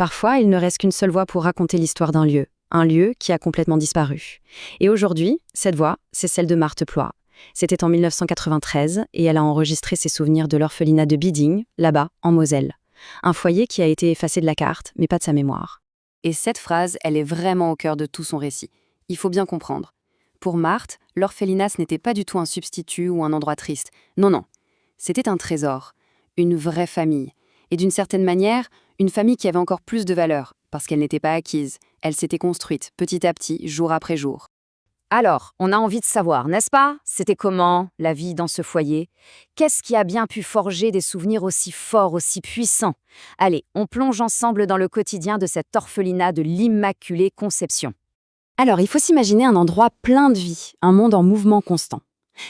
Parfois, il ne reste qu'une seule voix pour raconter l'histoire d'un lieu, un lieu qui a complètement disparu. Et aujourd'hui, cette voix, c'est celle de Marthe Ploie. C'était en 1993 et elle a enregistré ses souvenirs de l'orphelinat de Biding, là-bas, en Moselle. Un foyer qui a été effacé de la carte, mais pas de sa mémoire. Et cette phrase, elle est vraiment au cœur de tout son récit. Il faut bien comprendre. Pour Marthe, l'orphelinat, ce n'était pas du tout un substitut ou un endroit triste. Non, non. C'était un trésor, une vraie famille. Et d'une certaine manière, une famille qui avait encore plus de valeur, parce qu'elle n'était pas acquise. Elle s'était construite, petit à petit, jour après jour. Alors, on a envie de savoir, n'est-ce pas? C'était comment, la vie dans ce foyer? Qu'est-ce qui a bien pu forger des souvenirs aussi forts, aussi puissants? Allez, on plonge ensemble dans le quotidien de cet orphelinat de l'Immaculée Conception. Alors, il faut s'imaginer un endroit plein de vie, un monde en mouvement constant.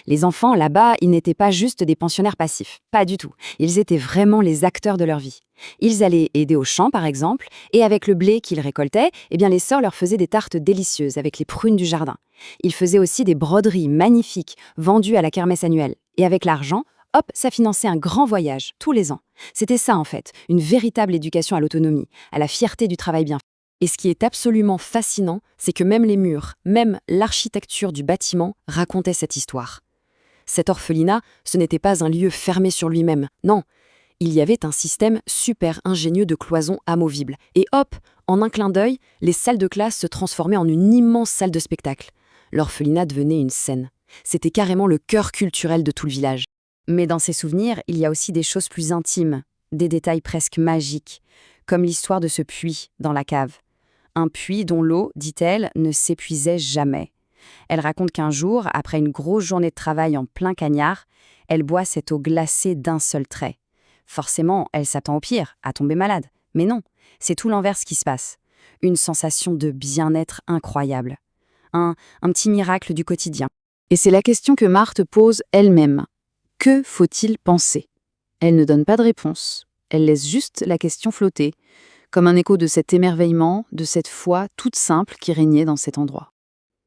Les enfants, là-bas, ils n'étaient pas juste des pensionnaires passifs, pas du tout. Ils étaient vraiment les acteurs de leur vie. Ils allaient aider au champ, par exemple, et avec le blé qu'ils récoltaient, eh bien les sœurs leur faisaient des tartes délicieuses avec les prunes du jardin. Ils faisaient aussi des broderies magnifiques, vendues à la kermesse annuelle. Et avec l'argent, hop, ça finançait un grand voyage, tous les ans. C'était ça, en fait, une véritable éducation à l'autonomie, à la fierté du travail bien fait. Et ce qui est absolument fascinant, c'est que même les murs, même l'architecture du bâtiment racontait cette histoire. Cet orphelinat, ce n'était pas un lieu fermé sur lui-même, non. Il y avait un système super ingénieux de cloisons amovibles. Et hop, en un clin d'œil, les salles de classe se transformaient en une immense salle de spectacle. L'orphelinat devenait une scène. C'était carrément le cœur culturel de tout le village. Mais dans ces souvenirs, il y a aussi des choses plus intimes, des détails presque magiques, comme l'histoire de ce puits dans la cave. Un puits dont l'eau, dit-elle, ne s'épuisait jamais. Elle raconte qu'un jour, après une grosse journée de travail en plein cagnard, elle boit cette eau glacée d'un seul trait. Forcément, elle s'attend au pire, à tomber malade. Mais non, c'est tout l'inverse qui se passe. Une sensation de bien-être incroyable. Un petit miracle du quotidien. Et c'est la question que Marthe pose elle-même. Que faut-il penser? Elle ne donne pas de réponse. Elle laisse juste la question flotter, comme un écho de cet émerveillement, de cette foi toute simple qui régnait dans cet endroit.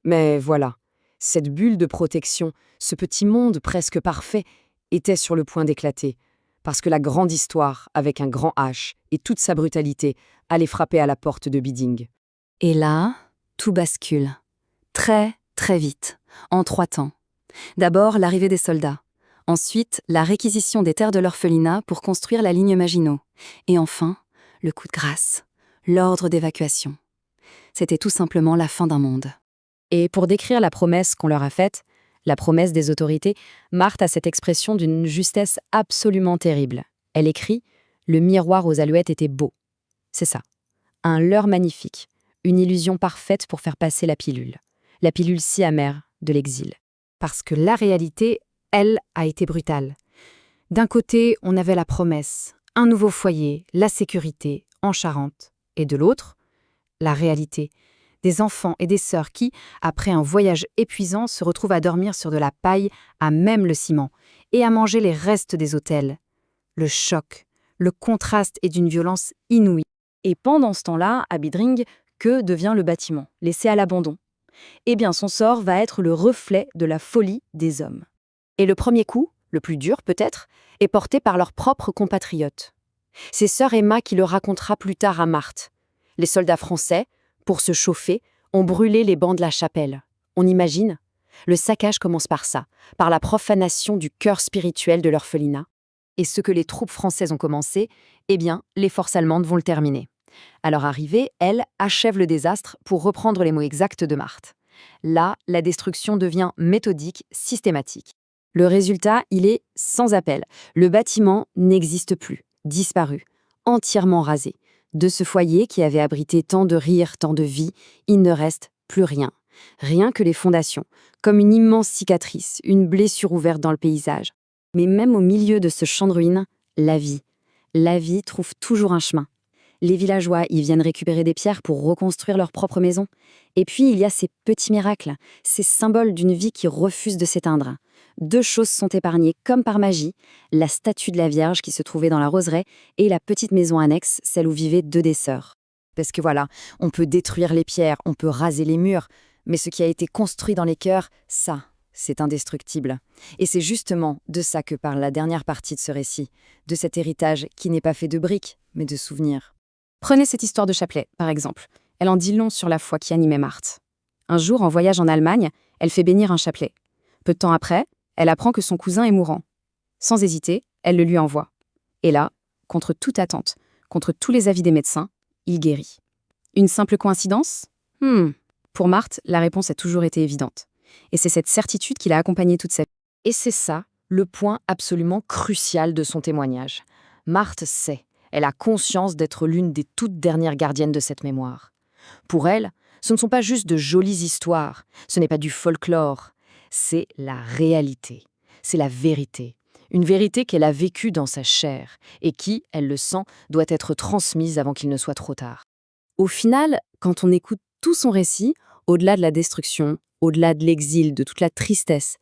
Mais voilà, cette bulle de protection, ce petit monde presque parfait, était sur le point d'éclater, parce que la grande histoire, avec un grand H et toute sa brutalité, allait frapper à la porte de Biding. Et là, tout bascule. Très, très vite, en 3 temps. D'abord, l'arrivée des soldats. Ensuite, la réquisition des terres de l'orphelinat pour construire la ligne Maginot. Et enfin, le coup de grâce, l'ordre d'évacuation. C'était tout simplement la fin d'un monde. Et pour décrire la promesse qu'on leur a faite, la promesse des autorités, Marthe a cette expression d'une justesse absolument terrible. Elle écrit « Le miroir aux alouettes était beau ». C'est ça. Un leurre magnifique, une illusion parfaite pour faire passer la pilule si amère de l'exil. Parce que la réalité, elle, a été brutale. D'un côté, on avait la promesse, un nouveau foyer, la sécurité, en Charente. Et de l'autre, la réalité, des enfants et des sœurs qui, après un voyage épuisant, se retrouvent à dormir sur de la paille, à même le ciment, et à manger les restes des hôtels. Le choc, le contraste est d'une violence inouïe. Et pendant ce temps-là, à Bidring, que devient le bâtiment, laissé à l'abandon? Eh bien, son sort va être le reflet de la folie des hommes. Et le premier coup, le plus dur peut-être, est porté par leurs propres compatriotes. C'est sœur Emma qui le racontera plus tard à Marthe. Les soldats français, pour se chauffer, ont brûlé les bancs de la chapelle. On imagine? Le saccage commence par ça, par la profanation du cœur spirituel de l'orphelinat. Et ce que les troupes françaises ont commencé, eh bien, les forces allemandes vont le terminer. À leur arrivée, elles achèvent le désastre, pour reprendre les mots exacts de Marthe. Là, la destruction devient méthodique, systématique. Le résultat, il est sans appel. Le bâtiment n'existe plus, disparu, entièrement rasé. De ce foyer qui avait abrité tant de rires, tant de vie, il ne reste plus rien. Rien que les fondations, comme une immense cicatrice, une blessure ouverte dans le paysage. Mais même au milieu de ce champ de ruines, la vie. La vie trouve toujours un chemin. Les villageois y viennent récupérer des pierres pour reconstruire leur propre maison. Et puis, il y a ces petits miracles, ces symboles d'une vie qui refuse de s'éteindre. 2 choses sont épargnées comme par magie, la statue de la Vierge qui se trouvait dans la roseraie et la petite maison annexe, celle où vivaient 2 des sœurs. Parce que voilà, on peut détruire les pierres, on peut raser les murs, mais ce qui a été construit dans les cœurs, ça, c'est indestructible. Et c'est justement de ça que parle la dernière partie de ce récit, de cet héritage qui n'est pas fait de briques, mais de souvenirs. Prenez cette histoire de chapelet, par exemple. Elle en dit long sur la foi qui animait Marthe. Un jour, en voyage en Allemagne, elle fait bénir un chapelet. Peu de temps après, elle apprend que son cousin est mourant. Sans hésiter, elle le lui envoie. Et là, contre toute attente, contre tous les avis des médecins, il guérit. Une simple coïncidence ? Pour Marthe, la réponse a toujours été évidente. Et c'est cette certitude qui l'a accompagnée toute sa vie. Et c'est ça, le point absolument crucial de son témoignage. Marthe sait, elle a conscience d'être l'une des toutes dernières gardiennes de cette mémoire. Pour elle, ce ne sont pas juste de jolies histoires, ce n'est pas du folklore, c'est la réalité, c'est la vérité. Une vérité qu'elle a vécue dans sa chair et qui, elle le sent, doit être transmise avant qu'il ne soit trop tard. Au final, quand on écoute tout son récit, au-delà de la destruction, au-delà de l'exil, de toute la tristesse,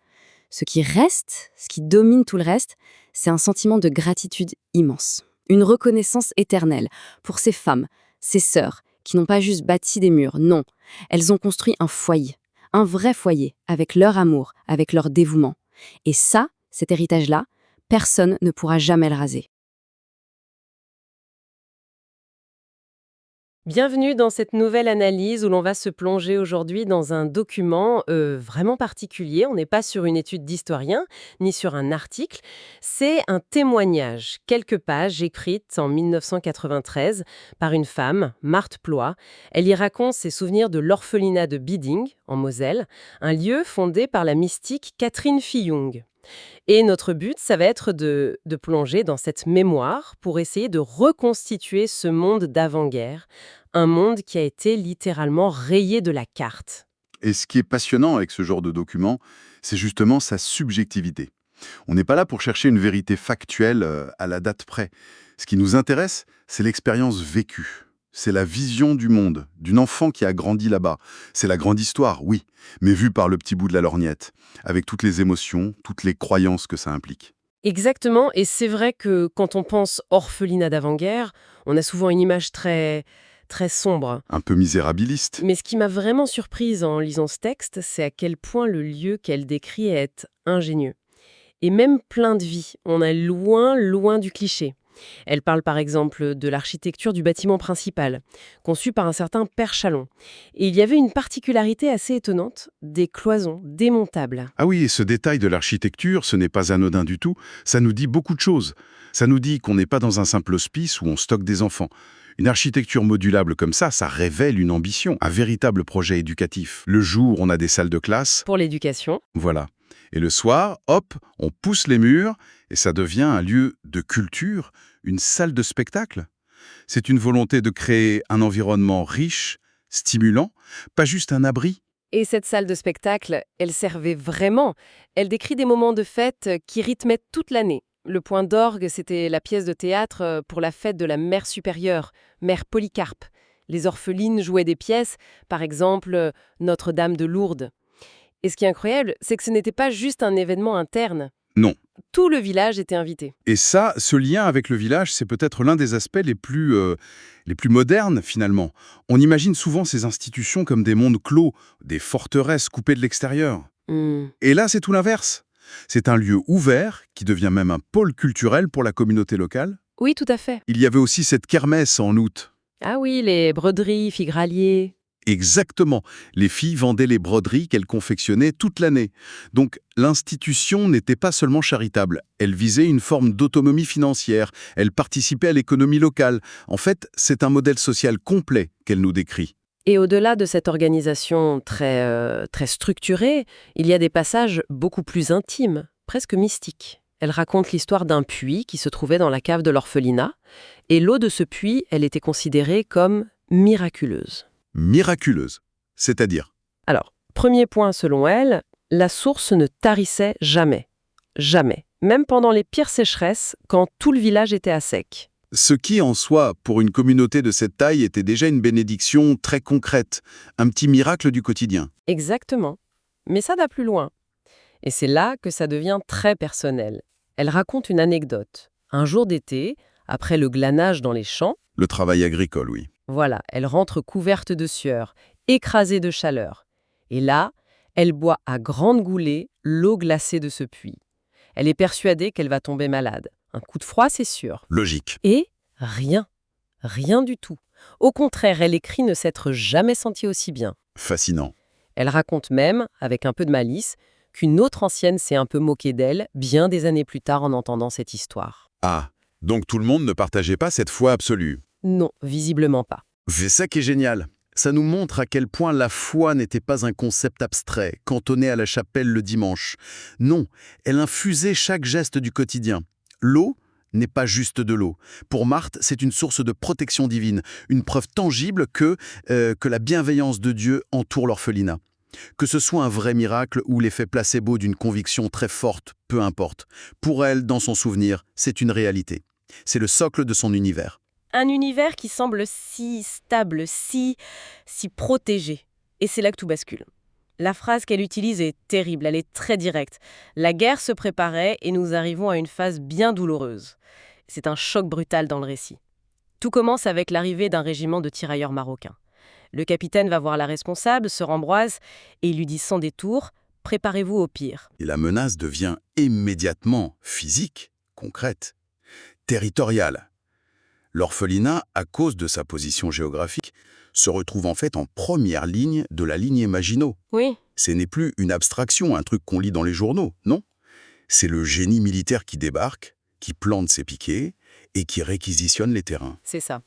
ce qui reste, ce qui domine tout le reste, c'est un sentiment de gratitude immense. Une reconnaissance éternelle pour ces femmes, ces sœurs, qui n'ont pas juste bâti des murs, non. Elles ont construit un foyer, un vrai foyer, avec leur amour, avec leur dévouement. Et ça, cet héritage-là, personne ne pourra jamais le raser. Bienvenue dans cette nouvelle analyse où l'on va se plonger aujourd'hui dans un document vraiment particulier. On n'est pas sur une étude d'historien ni sur un article. C'est un témoignage, quelques pages écrites en 1993 par une femme, Marthe Ploix. Elle y raconte ses souvenirs de l'orphelinat de Biding, en Moselle, un lieu fondé par la mystique Catherine Fillung. Et notre but, ça va être de plonger dans cette mémoire pour essayer de reconstituer ce monde d'avant-guerre, un monde qui a été littéralement rayé de la carte. Et ce qui est passionnant avec ce genre de document, c'est justement sa subjectivité. On n'est pas là pour chercher une vérité factuelle à la date près. Ce qui nous intéresse, c'est l'expérience vécue. C'est la vision du monde, d'une enfant qui a grandi là-bas. C'est la grande histoire, oui, mais vue par le petit bout de la lorgnette, avec toutes les émotions, toutes les croyances que ça implique. Exactement, et c'est vrai que quand on pense orphelinat d'avant-guerre, on a souvent une image très sombre. Un peu misérabiliste. Mais ce qui m'a vraiment surprise en lisant ce texte, c'est à quel point le lieu qu'elle décrit est ingénieux. Et même plein de vie. On est loin du cliché. Elle parle par exemple de l'architecture du bâtiment principal, conçu par un certain Père Chalon. Et il y avait une particularité assez étonnante, des cloisons démontables. Ah oui, et ce détail de l'architecture, ce n'est pas anodin du tout, ça nous dit beaucoup de choses. Ça nous dit qu'on n'est pas dans un simple hospice où on stocke des enfants. Une architecture modulable comme ça révèle une ambition, un véritable projet éducatif. Le jour, on a des salles de classe. Pour l'éducation. Voilà. Et le soir, hop, on pousse les murs et ça devient un lieu de culture, une salle de spectacle. C'est une volonté de créer un environnement riche, stimulant, pas juste un abri. Et cette salle de spectacle, elle servait vraiment. Elle décrit des moments de fête qui rythmaient toute l'année. Le point d'orgue, c'était la pièce de théâtre pour la fête de la mère supérieure, mère Polycarpe. Les orphelines jouaient des pièces, par exemple Notre-Dame de Lourdes. Et ce qui est incroyable, c'est que ce n'était pas juste un événement interne. Non. Tout le village était invité. Et ça, ce lien avec le village, c'est peut-être l'un des aspects les plus modernes, finalement. On imagine souvent ces institutions comme des mondes clos, des forteresses coupées de l'extérieur. Et là, c'est tout l'inverse. C'est un lieu ouvert, qui devient même un pôle culturel pour la communauté locale. Oui, tout à fait. Il y avait aussi cette kermesse en août. Ah oui, les broderies, figraliers. Exactement. Les filles vendaient les broderies qu'elles confectionnaient toute l'année. Donc, l'institution n'était pas seulement charitable. Elle visait une forme d'autonomie financière. Elle participait à l'économie locale. En fait, c'est un modèle social complet qu'elle nous décrit. Et au-delà de cette organisation très structurée, il y a des passages beaucoup plus intimes, presque mystiques. Elle raconte l'histoire d'un puits qui se trouvait dans la cave de l'orphelinat. Et l'eau de ce puits, elle était considérée comme miraculeuse. Miraculeuse, c'est-à-dire? Alors, premier point selon elle, la source ne tarissait jamais. Jamais. Même pendant les pires sécheresses, quand tout le village était à sec. Ce qui, en soi, pour une communauté de cette taille, était déjà une bénédiction très concrète, un petit miracle du quotidien. Exactement. Mais ça va plus loin. Et c'est là que ça devient très personnel. Elle raconte une anecdote. Un jour d'été, après le glanage dans les champs, Le travail agricole, oui. voilà, elle rentre couverte de sueur, écrasée de chaleur. Et là, elle boit à grandes goulées l'eau glacée de ce puits. Elle est persuadée qu'elle va tomber malade. Un coup de froid, c'est sûr. Logique. Et rien. Rien du tout. Au contraire, elle écrit ne s'être jamais sentie aussi bien. Fascinant. Elle raconte même, avec un peu de malice, qu'une autre ancienne s'est un peu moquée d'elle, bien des années plus tard en entendant cette histoire. Ah, donc tout le monde ne partageait pas cette foi absolue. Non, visiblement pas. C'est ça qui est génial. Ça nous montre à quel point la foi n'était pas un concept abstrait, cantonné à la chapelle le dimanche. Non, elle infusait chaque geste du quotidien. L'eau n'est pas juste de l'eau. Pour Marthe, c'est une source de protection divine, une preuve tangible que la bienveillance de Dieu entoure l'orphelinat. Que ce soit un vrai miracle ou l'effet placebo d'une conviction très forte, peu importe. Pour elle, dans son souvenir, c'est une réalité. C'est le socle de son univers. Un univers qui semble si stable, si protégé. Et c'est là que tout bascule. La phrase qu'elle utilise est terrible, elle est très directe. La guerre se préparait et nous arrivons à une phase bien douloureuse. C'est un choc brutal dans le récit. Tout commence avec l'arrivée d'un régiment de tirailleurs marocains. Le capitaine va voir la responsable, sœur Ambroise, et il lui dit sans détour « Préparez-vous au pire Et la menace devient immédiatement physique, concrète, territoriale. L'orphelinat, à cause de sa position géographique, se retrouve en fait en première ligne de la ligne Maginot. » Oui, Ce n'est plus une abstraction, un truc qu'on lit dans les journaux, non. C'est le génie militaire qui débarque, qui plante ses piquets et qui réquisitionne les terrains. c'est ça.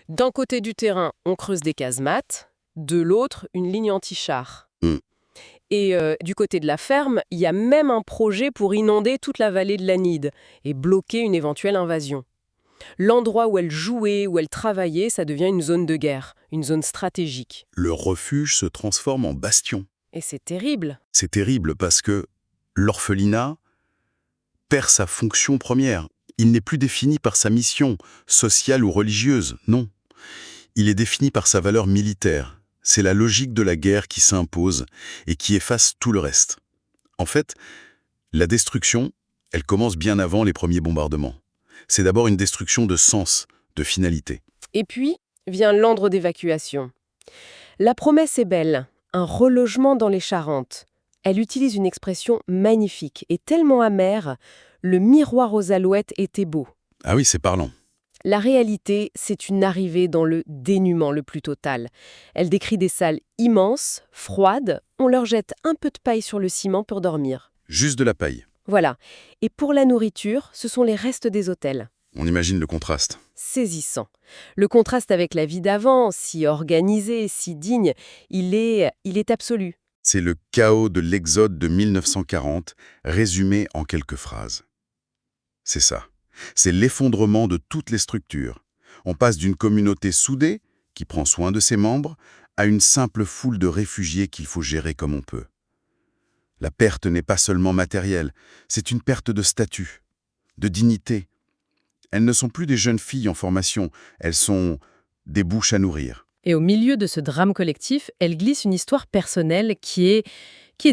D'un côté du terrain, on creuse des casemates, de l'autre, une ligne anti-char. Mm. Et du côté de la ferme, il y a même un projet pour inonder toute la vallée de la Nide et bloquer une éventuelle invasion. L'endroit où elle jouait, où elle travaillait, ça devient une zone de guerre, une zone stratégique. Le refuge se transforme en bastion. Et c'est terrible. C'est terrible parce que l'orphelinat perd sa fonction première. Il n'est plus défini par sa mission sociale ou religieuse, non. Il est défini par sa valeur militaire. C'est la logique de la guerre qui s'impose et qui efface tout le reste. En fait, la destruction, elle commence bien avant les premiers bombardements. C'est d'abord une destruction de sens, de finalité. Et puis vient l'ordre d'évacuation. La promesse est belle, un relogement dans les Charentes. Elle utilise une expression magnifique et tellement amère, le miroir aux alouettes était beau. Ah oui, c'est parlant. La réalité, c'est une arrivée dans le dénuement le plus total. Elle décrit des salles immenses, froides, on leur jette un peu de paille sur le ciment pour dormir. Juste de la paille. Voilà. Et pour la nourriture, ce sont les restes des hôtels. On imagine le contraste. Saisissant. Le contraste avec la vie d'avant, si organisée, si digne, il est absolu. C'est le chaos de l'exode de 1940, résumé en quelques phrases. C'est ça. C'est l'effondrement de toutes les structures. On passe d'une communauté soudée, qui prend soin de ses membres, à une simple foule de réfugiés qu'il faut gérer comme on peut. La perte n'est pas seulement matérielle, c'est une perte de statut, de dignité. Elles ne sont plus des jeunes filles en formation, elles sont des bouches à nourrir. Et au milieu de ce drame collectif, elle glisse une histoire personnelle qui est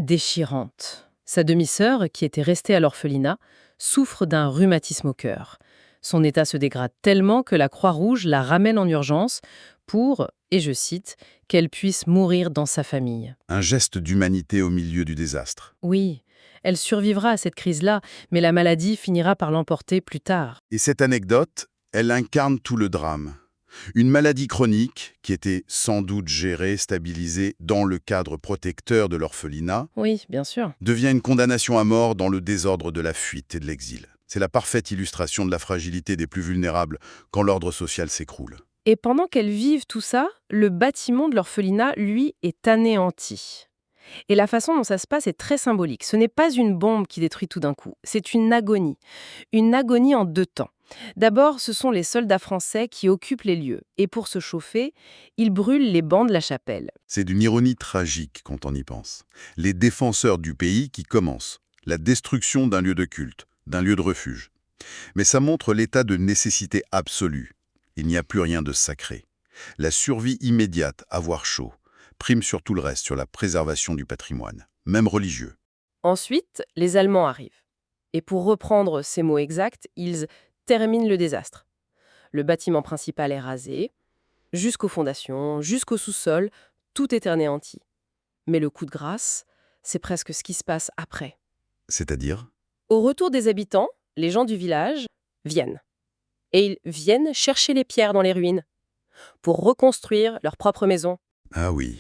déchirante. Sa demi-sœur, qui était restée à l'orphelinat, souffre d'un rhumatisme au cœur. Son état se dégrade tellement que la Croix-Rouge la ramène en urgence pour, et je cite, qu'elle puisse mourir dans sa famille. Un geste d'humanité au milieu du désastre. Oui, elle survivra à cette crise-là, mais la maladie finira par l'emporter plus tard. Et cette anecdote, elle incarne tout le drame. Une maladie chronique qui était sans doute gérée, stabilisée dans le cadre protecteur de l'orphelinat, Oui, bien sûr. devient une condamnation à mort dans le désordre de la fuite et de l'exil. C'est la parfaite illustration de la fragilité des plus vulnérables quand l'ordre social s'écroule. Et pendant qu'elles vivent tout ça, le bâtiment de l'orphelinat, lui, est anéanti. Et la façon dont ça se passe est très symbolique. Ce n'est pas une bombe qui détruit tout d'un coup, c'est une agonie. Une agonie en deux temps. D'abord, ce sont les soldats français qui occupent les lieux. Et pour se chauffer, ils brûlent les bancs de la chapelle. C'est d'une ironie tragique quand on y pense. Les défenseurs du pays qui commencent. La destruction d'un lieu de culte, d'un lieu de refuge. Mais ça montre l'état de nécessité absolue. Il n'y a plus rien de sacré. La survie immédiate, avoir chaud, prime sur tout le reste, sur la préservation du patrimoine, même religieux. Ensuite, les Allemands arrivent. Et pour reprendre ces mots exacts, ils terminent le désastre. Le bâtiment principal est rasé, jusqu'aux fondations, jusqu'au sous-sol, tout est anéanti. Mais le coup de grâce, c'est presque ce qui se passe après. C'est-à-dire ? Au retour des habitants, les gens du village viennent. Et ils viennent chercher les pierres dans les ruines. pour reconstruire leur propre maison. Ah oui.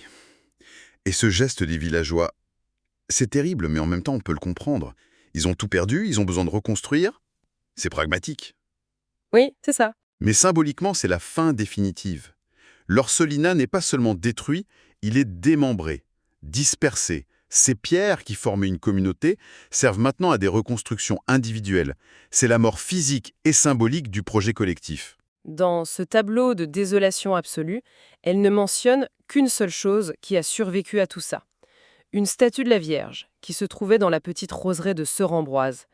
Et ce geste des villageois, c'est terrible, mais en même temps, on peut le comprendre. Ils ont tout perdu, ils ont besoin de reconstruire. C'est pragmatique. Oui, c'est ça. Mais symboliquement, c'est la fin définitive. L'orphelinat n'est pas seulement détruit, il est démembré, dispersé. Ces pierres qui formaient une communauté servent maintenant à des reconstructions individuelles. C'est la mort physique et symbolique du projet collectif. Dans ce tableau de désolation absolue, elle ne mentionne qu'une seule chose qui a survécu à tout ça. Une statue de la Vierge, qui se trouvait dans la petite roseraie de Sœur Ambroise.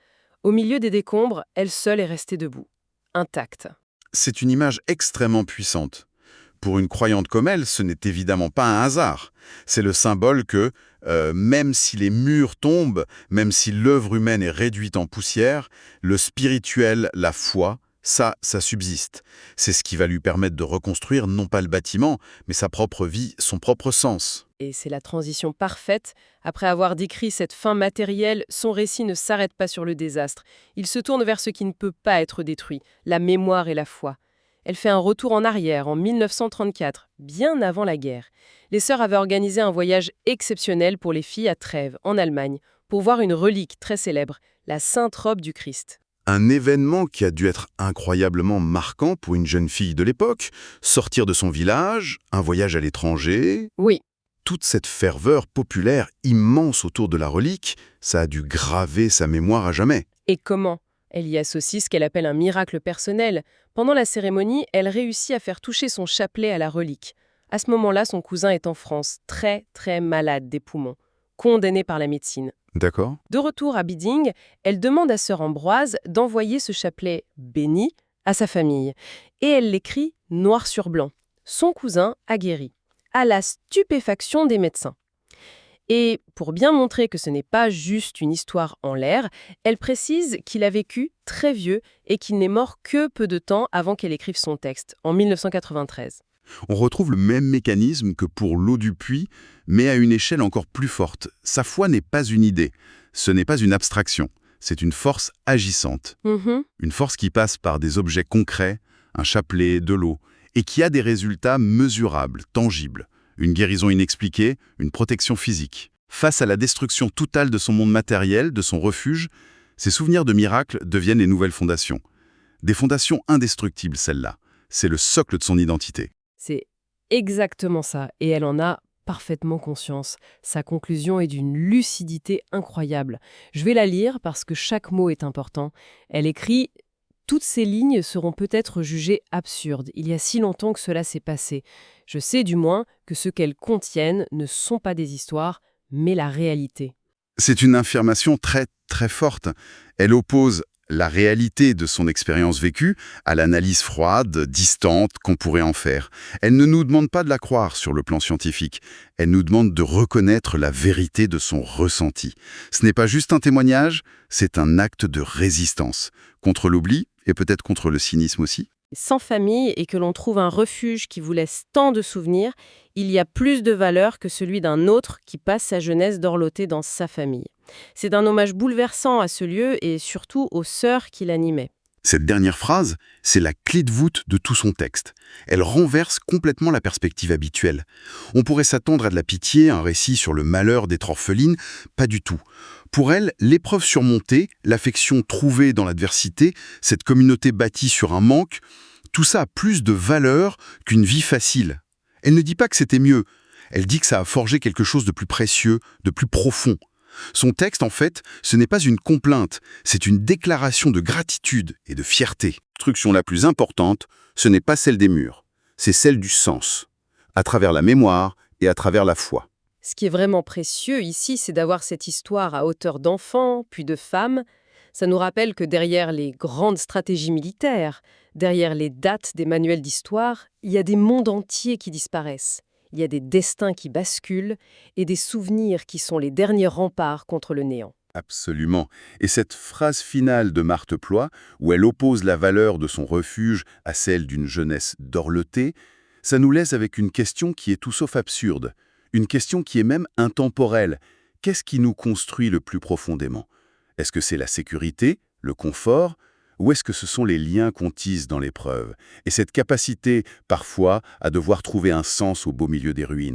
Au milieu des décombres, elle seule est restée debout, intacte. C'est une image extrêmement puissante. Pour une croyante comme elle, ce n'est évidemment pas un hasard. C'est le symbole que, même si les murs tombent, même si l'œuvre humaine est réduite en poussière, le spirituel, la foi, ça subsiste. C'est ce qui va lui permettre de reconstruire non pas le bâtiment, mais sa propre vie, son propre sens. Et c'est la transition parfaite. Après avoir décrit cette fin matérielle, son récit ne s'arrête pas sur le désastre. Il se tourne vers ce qui ne peut pas être détruit, la mémoire et la foi. Elle fait un retour en arrière, en 1934, bien avant la guerre. Les sœurs avaient organisé un voyage exceptionnel pour les filles à Trèves, en Allemagne, pour voir une relique très célèbre, la Sainte Robe du Christ. Un événement qui a dû être incroyablement marquant pour une jeune fille de l'époque, sortir de son village, un voyage à l'étranger. Oui, Toute cette ferveur populaire immense autour de la relique, ça a dû graver sa mémoire à jamais. et comment? Elle y associe ce qu'elle appelle un miracle personnel. Pendant la cérémonie, elle réussit à faire toucher son chapelet à la relique. À ce moment-là, son cousin est en France, très très malade des poumons, condamné par la médecine. D'accord. De retour à Biding, elle demande à Sœur Ambroise d'envoyer ce chapelet béni à sa famille. Et elle l'écrit noir sur blanc. Son cousin a guéri, à la stupéfaction des médecins. Et pour bien montrer que ce n'est pas juste une histoire en l'air, elle précise qu'il a vécu très vieux et qu'il n'est mort que peu de temps avant qu'elle écrive son texte, en 1993. On retrouve le même mécanisme que pour l'eau du puits, mais à une échelle encore plus forte. Sa foi n'est pas une idée, ce n'est pas une abstraction, c'est une force agissante. Une force qui passe par des objets concrets, un chapelet, de l'eau, et qui a des résultats mesurables, tangibles. Une guérison inexpliquée, une protection physique. Face à la destruction totale de son monde matériel, de son refuge, ces souvenirs de miracles deviennent les nouvelles fondations. Des fondations indestructibles, celles-là. C'est le socle de son identité. C'est exactement ça, et elle en a parfaitement conscience. Sa conclusion est d'une lucidité incroyable. Je vais la lire parce que chaque mot est important. Elle écrit « Toutes ces lignes seront peut-être jugées absurdes. Il y a si longtemps que cela s'est passé. Je sais du moins que ce qu'elles contiennent ne sont pas des histoires, mais la réalité. » C'est une affirmation très, très forte. Elle oppose la réalité de son expérience vécue à l'analyse froide, distante qu'on pourrait en faire. Elle ne nous demande pas de la croire sur le plan scientifique. Elle nous demande de reconnaître la vérité de son ressenti. Ce n'est pas juste un témoignage, c'est un acte de résistance. Contre l'oubli, et peut-être contre le cynisme aussi. Sans famille et que l'on trouve un refuge qui vous laisse tant de souvenirs, il y a plus de valeur que celui d'un autre qui passe sa jeunesse dorlotée dans sa famille. C'est un hommage bouleversant à ce lieu et surtout aux sœurs qui l'animaient. Cette dernière phrase, c'est la clé de voûte de tout son texte. Elle renverse complètement la perspective habituelle. On pourrait s'attendre à de la pitié, un récit sur le malheur d'être orpheline, pas du tout. Pour elle, l'épreuve surmontée, l'affection trouvée dans l'adversité, cette communauté bâtie sur un manque, tout ça a plus de valeur qu'une vie facile. Elle ne dit pas que c'était mieux, elle dit que ça a forgé quelque chose de plus précieux, de plus profond. Son texte, en fait, ce n'est pas une complainte, c'est une déclaration de gratitude et de fierté. L'instruction la plus importante, ce n'est pas celle des murs, c'est celle du sens, à travers la mémoire et à travers la foi. Ce qui est vraiment précieux ici, c'est d'avoir cette histoire à hauteur d'enfants, puis de femmes. Ça nous rappelle que derrière les grandes stratégies militaires, derrière les dates des manuels d'histoire, il y a des mondes entiers qui disparaissent. Il y a des destins qui basculent et des souvenirs qui sont les derniers remparts contre le néant. Absolument. Et cette phrase finale de Marthe Ploy, où elle oppose la valeur de son refuge à celle d'une jeunesse dorlotée, ça nous laisse avec une question qui est tout sauf absurde. Une question qui est même intemporelle. Qu'est-ce qui nous construit le plus profondément? Est-ce que c'est la sécurité, le confort, Ou est-ce que ce sont les liens qu'on tisse dans l'épreuve? Et cette capacité, parfois, à devoir trouver un sens au beau milieu des ruines?